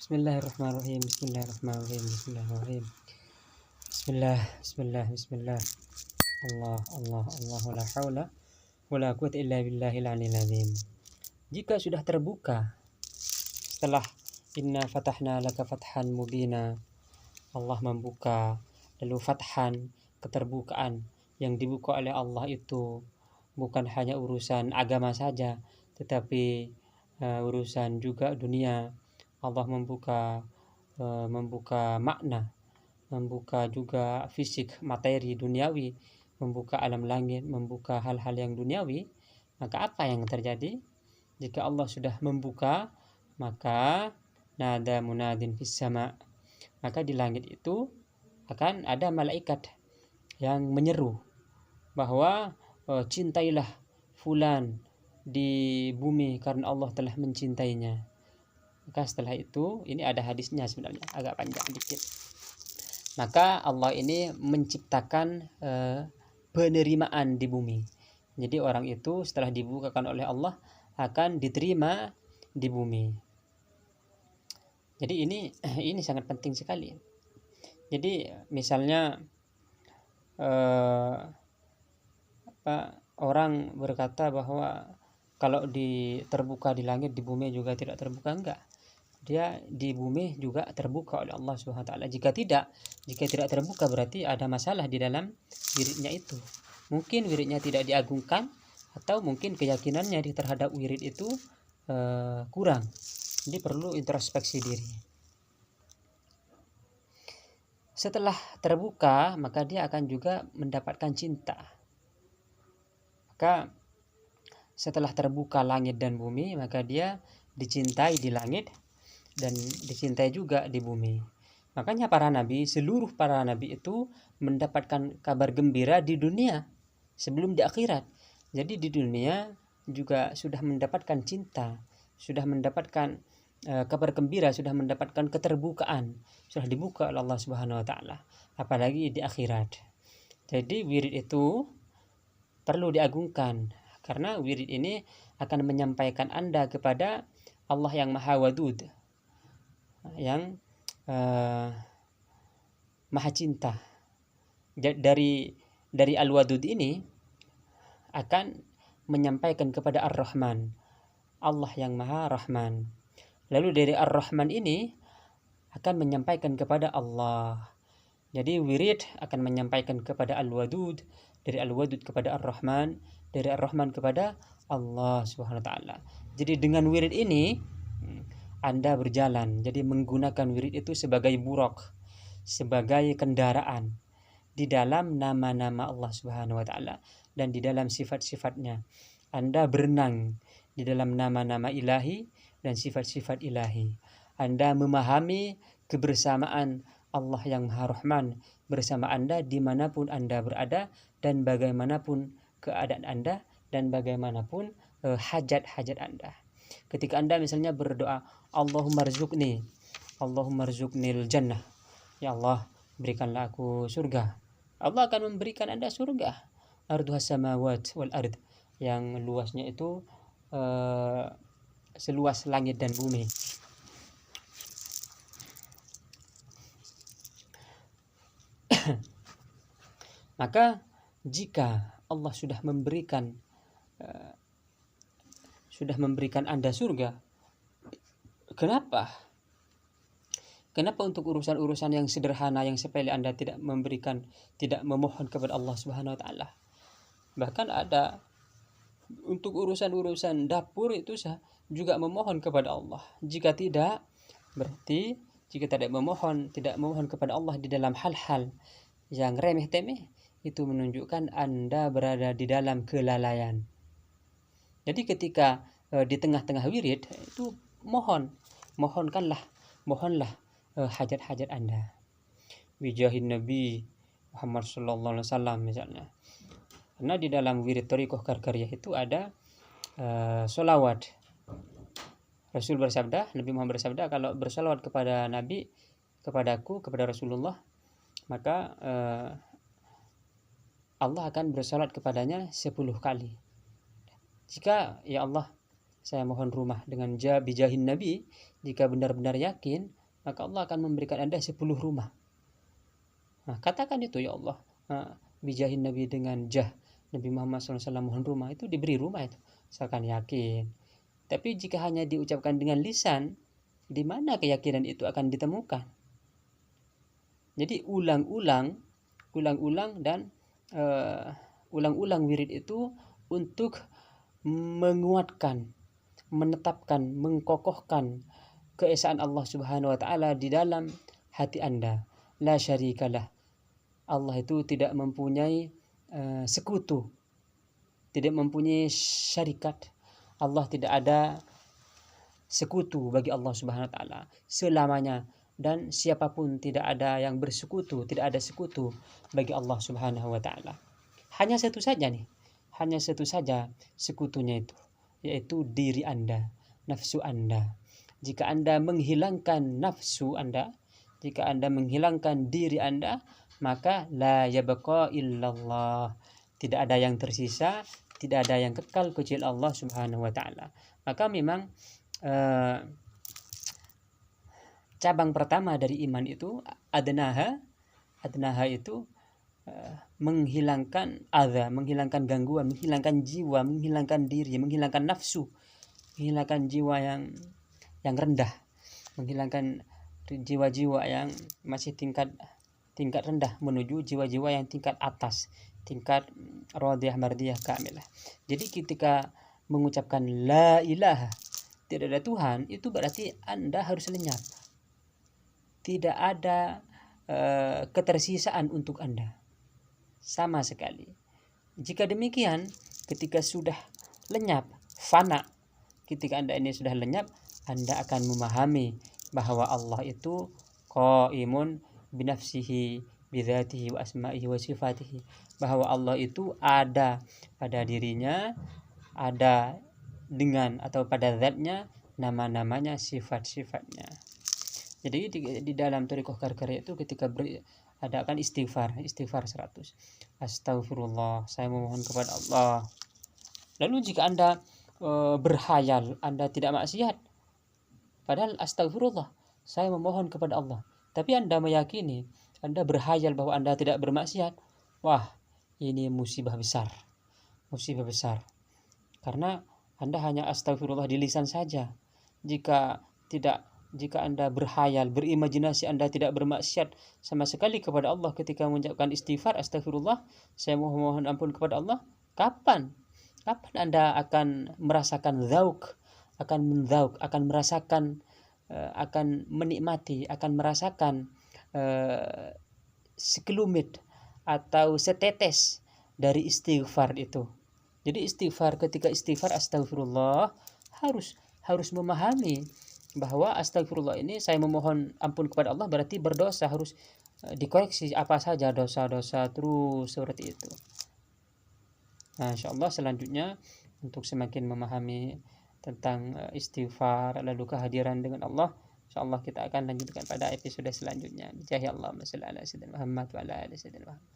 Bismillahirrahmanirrahim. Bismillahirrahmanirrahim. Bismillahirrahmanirrahim. Bismillah, bismillah, bismillah. Allah, Allah, Allah, la haula wala quwwata illa billahil aliyil azim. Jika sudah terbuka setelah inna fatahna laka fathan mubina, Allah membuka, lalu fathan, keterbukaan yang dibuka oleh Allah itu bukan hanya urusan agama saja, tetapi urusan juga dunia. Allah membuka makna, membuka juga fisik, materi duniawi, membuka alam langit, membuka hal-hal yang duniawi. Maka apa yang terjadi? Jika Allah sudah membuka, maka nada munadin fis sama, maka di langit itu akan ada malaikat yang menyeru bahwa cintailah fulan di bumi karena Allah telah mencintainya. Maka setelah itu, ini ada hadisnya sebenarnya, agak panjang dikit. Maka Allah ini menciptakan penerimaan di bumi. Jadi orang itu setelah dibukakan oleh Allah akan diterima di bumi. Jadi ini sangat penting sekali. Jadi misalnya orang berkata bahwa kalau terbuka di langit, di bumi juga tidak terbuka. Enggak. Dia di bumi juga terbuka oleh Allah Subhanahu wa taala. Jika tidak terbuka berarti ada masalah di dalam wiridnya itu. Mungkin wiridnya tidak diagungkan, atau mungkin keyakinannya terhadap wirid itu kurang. Jadi perlu introspeksi diri. Setelah terbuka, maka dia akan juga mendapatkan cinta. Maka setelah terbuka langit dan bumi, maka dia dicintai di langit dan dicintai juga di bumi. Makanya seluruh para nabi itu mendapatkan kabar gembira di dunia sebelum di akhirat. Jadi di dunia juga sudah mendapatkan cinta, sudah mendapatkan kabar gembira, sudah mendapatkan keterbukaan, sudah dibuka oleh Allah Subhanahu wa taala. Apalagi di akhirat. Jadi wirid itu perlu diagungkan, karena wirid ini akan menyampaikan Anda kepada Allah yang Maha Wadud, yang Maha Cinta. Dari Al-Wadud ini akan menyampaikan kepada Ar-Rahman, Allah yang Maha Rahman. Lalu dari Ar-Rahman ini akan menyampaikan kepada Allah. Jadi wirid akan menyampaikan kepada Al-Wadud, dari Al-Wadud kepada Ar-Rahman, dari Ar-Rahman kepada Allah Subhanahu wa taala. Jadi dengan wirid ini Anda berjalan, jadi menggunakan wirid itu sebagai buraq, sebagai kendaraan di dalam nama-nama Allah Subhanahu wa taala dan di dalam sifat-sifatnya. Anda berenang di dalam nama-nama ilahi dan sifat-sifat ilahi. Anda memahami kebersamaan Allah yang Maha Rahman bersama Anda dimanapun Anda berada dan bagaimanapun keadaan Anda dan bagaimanapun hajat-hajat Anda. Ketika Anda misalnya berdoa, Allahumma rzuqnil jannah, ya Allah berikanlah aku surga, Allah akan memberikan Anda surga. Arduhas samawat wal ard, yang luasnya itu seluas langit dan bumi. Maka jika Allah sudah memberikan Anda surga, kenapa untuk urusan-urusan yang sederhana, yang sepele Anda tidak memohon kepada Allah Subhanahu wa taala? Bahkan ada untuk urusan-urusan dapur itu juga memohon kepada Allah. Jika tidak memohon kepada Allah di dalam hal-hal yang remeh-temeh, itu menunjukkan Anda berada di dalam kelalaian. Jadi ketika di tengah-tengah wirid itu mohonlah hajat-hajat Anda. Wijahin Nabi Muhammad sallallahu alaihi wasallam misalnya. Karena di dalam wirid thariqah karkariyah itu ada sholawat. Nabi Muhammad bersabda, kalau bersalawat kepada Nabi, kepadaku, kepada Rasulullah, maka Allah akan bersalawat kepadanya 10 kali. Jika ya Allah saya mohon rumah dengan bijahin Nabi, jika benar-benar yakin, maka Allah akan memberikan Anda 10 rumah. Nah, katakan itu, ya Allah, bijahin Nabi, dengan jah Nabi Muhammad SAW mohon rumah, itu diberi rumah itu, asalkan yakin. Tapi jika hanya diucapkan dengan lisan, di mana keyakinan itu akan ditemukan? Jadi ulang-ulang dan ulang-ulang wirid itu untuk menguatkan, menetapkan, mengkokohkan keesaan Allah Subhanahu wa taala di dalam hati Anda. La syarikalah. Allah itu tidak mempunyai sekutu, tidak mempunyai syarikat. Allah tidak ada sekutu bagi Allah Subhanahu wa taala selamanya, dan siapapun tidak ada yang bersekutu, tidak ada sekutu bagi Allah Subhanahu wa taala. Hanya satu saja sekutunya itu, yaitu diri Anda, nafsu Anda. Jika Anda menghilangkan nafsu Anda, jika Anda menghilangkan diri Anda, maka la yabqa illallah. Tidak ada yang tersisa, tidak ada yang kekal kecuali Allah Subhanahu wa taala. Maka memang cabang pertama dari iman itu adnaha itu menghilangkan adza, menghilangkan gangguan, menghilangkan jiwa, menghilangkan diri, menghilangkan nafsu, menghilangkan jiwa yang rendah, menghilangkan jiwa-jiwa yang masih tingkat rendah menuju jiwa-jiwa yang tingkat atas, tingkat radiyah mardiyah kamilah. Jadi ketika mengucapkan la ilaha, tidak ada Tuhan, itu berarti Anda harus lenyap. Tidak ada ketersisaan untuk Anda sama sekali. Jika demikian, ketika sudah lenyap, fana, ketika Anda ini sudah lenyap, Anda akan memahami bahwa Allah itu qaimun binafsihi bidzatihi wa asma'ihi wa sifatihi, bahwa Allah itu ada pada dirinya, ada dengan atau pada zatnya, nama-namanya, sifat-sifatnya. Jadi di dalam thariqah karkariyah itu ketika adakan istighfar 100. Astagfirullah, saya memohon kepada Allah. Lalu jika Anda berhayal, Anda tidak maksiat, padahal astagfirullah, saya memohon kepada Allah, tapi Anda meyakini, Anda berhayal bahwa Anda tidak bermaksiat, wah, ini musibah besar. Karena Anda hanya astagfirullah di lisan saja. Jika Anda berhayal, berimajinasi, Anda tidak bermaksiat sama sekali kepada Allah ketika mengucapkan istighfar, astagfirullah, saya mohon ampun kepada Allah, kapan Anda akan merasakan zauk, akan merasakan, akan menikmati, akan merasakan sekelumit atau setetes dari istighfar itu. Jadi ketika istighfar astagfirullah, harus memahami bahwa astagfirullah ini saya memohon ampun kepada Allah, berarti berdosa, harus dikoreksi apa saja dosa-dosa, terus seperti itu. Nah, insyaallah selanjutnya untuk semakin memahami tentang istighfar lalu kehadiran dengan Allah, insyaallah kita akan lanjutkan pada episode selanjutnya. Bijahi Allahumma shalli ala sayyidina Muhammad wa ala ali sayyidina Muhammad.